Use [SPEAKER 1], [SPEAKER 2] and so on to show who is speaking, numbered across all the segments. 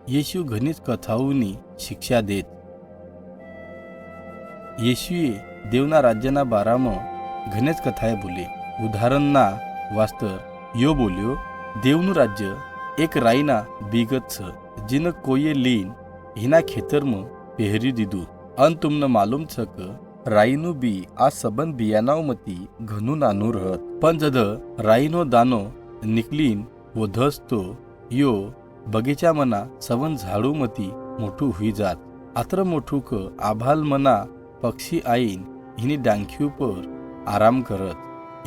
[SPEAKER 1] येशू घणीच कथाओनी शिक्षा देत. येशुए देवना राज्यना बाराમાં ઘનેજ કથાએ બોલે. ઉદાહરણના વાસ્તર યો બોલ્યો, દેવનું રાજ્ય એક રાઈના બીગત છ, જીને કોઈએ લીન હિના ખેતરમાં પહેરી દીધું. અન તમને માલુમ છે કે રાઈનું બી આ સંબંધ બિયાનાઓમાંથી ઘણું નાનું રહત, પણ જદ રાઈનો દાનો નીકળીન વધસ તો યો બગીચામાંના સંબંધ ઝાડુમાંથી મોટું હુઈ જાત. આત્ર મોટું કે આભાલ મના પક્ષી આईन हिनी डांखी पर आराम करत.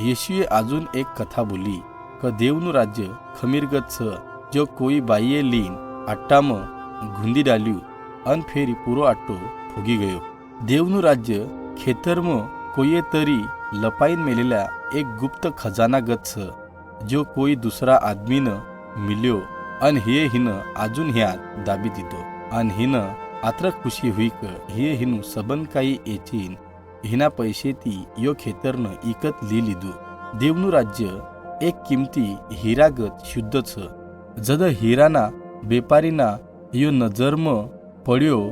[SPEAKER 1] येशुए अजून एक कथा बोली કે દેવનું રાજ્ય ખમીરગત છ, જો કોઈ બાઈએ લીન આટ્ટામાં ગુંદી ડાલ્યું અન ફેરી પૂરો આટ્ટો ફૂગી ગયો. દેવનું રાજ્ય ખેતરમાં કોઈએ તરી લપાઈને મેલેલા એક ગુપ્ત ખજાના ગત છ, જો કોઈ દુસરા આદમીને મિલ્યો અન હિન આજુન ह्यात दाबी દીધો અન हिन आत्र खुशी हुई કે हिનું સંબંધ કાई एचीन हिना पैसेती यो खेतरनं इकत ली લીધું. દેવનું રાજ્ય એક કિંમતી હીરાગત શુદ્ધ છ. જદ હીરાના વેપારીના યો નજરમાં પડ્યો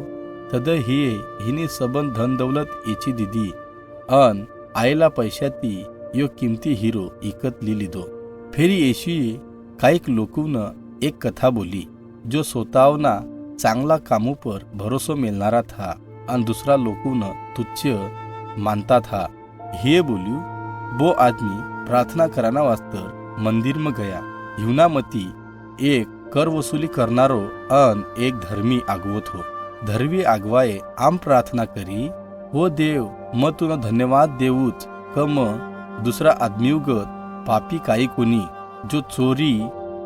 [SPEAKER 1] તદ हिनी સંબંધ ધન દौलत એચી દીધી અન આયેલા પૈસાથી યો કિંમતી હીરો इकत ली લીધો. ફેરી येशुए काहीक लोकोंना एक कथा बोली, जो स्वतःना चांगला कामों पर भरोसा मिलनारा था अन दूसरा लोकोंना तुच्छ मानता था. हे बोल्યું, वो आदमी प्रार्थना कराना वास्तर मंदिर में गया. युनामती एक कर वसूली करनारो अन एक धर्मी आगवो थो. धर्मी आगवाए आम प्रार्थना करी, वो देव म तुला धन्यवाद देऊच क म दुसरा आदमीगत पापी काही कोणी, जो चोरी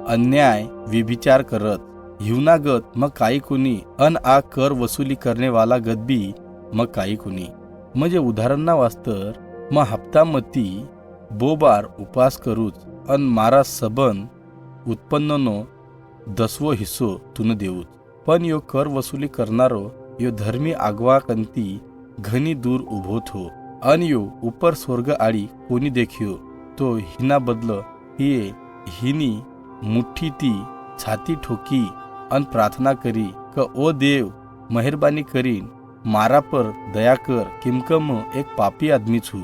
[SPEAKER 1] अन्याय व्यभिचार करत हिवनागत मग काही कोणी अन आ कर वसूली करने वाला गत बी मग काही कोणी. म्हणजे उदाहरणना वास्तर मग हप्तामती बोबार उपास करूच अन मारा सबंध उत्पन्ननो 10वो हिस्सो तुन देऊच. पण यो कर वसूली करनारो यो धर्मी आगवा कंती घनी दूर उभो थो अन यो ऊपर स्वर्ग आडी कोणी देख्यो तो हिना बदल हिनी मुठ्ठी ती छाती ठोकी अन प्रार्थना करी क ओ देव मेहरबानी करीन मारा पर दया कर, किमक म एक पापी आदमी छू.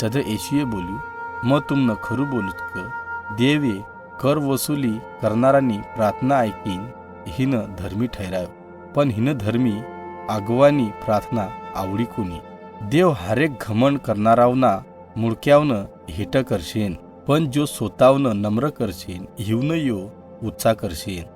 [SPEAKER 1] तद येशुए बोल्યું, म तुमनं खरू बोलूच क देवे कर वसूली करणारानी प्रार्थना ऐकीन हिन धर्मी ठहरायो, पण हिन धर्मी आगवानी प्रार्थना आवडी कोणी. देव हारेक घमंड करणारावना मुळक्यावनं हेट करशेन, पण जो स्वतःवनं नम्र करशेन हिवनं यो उत्साह करशेन.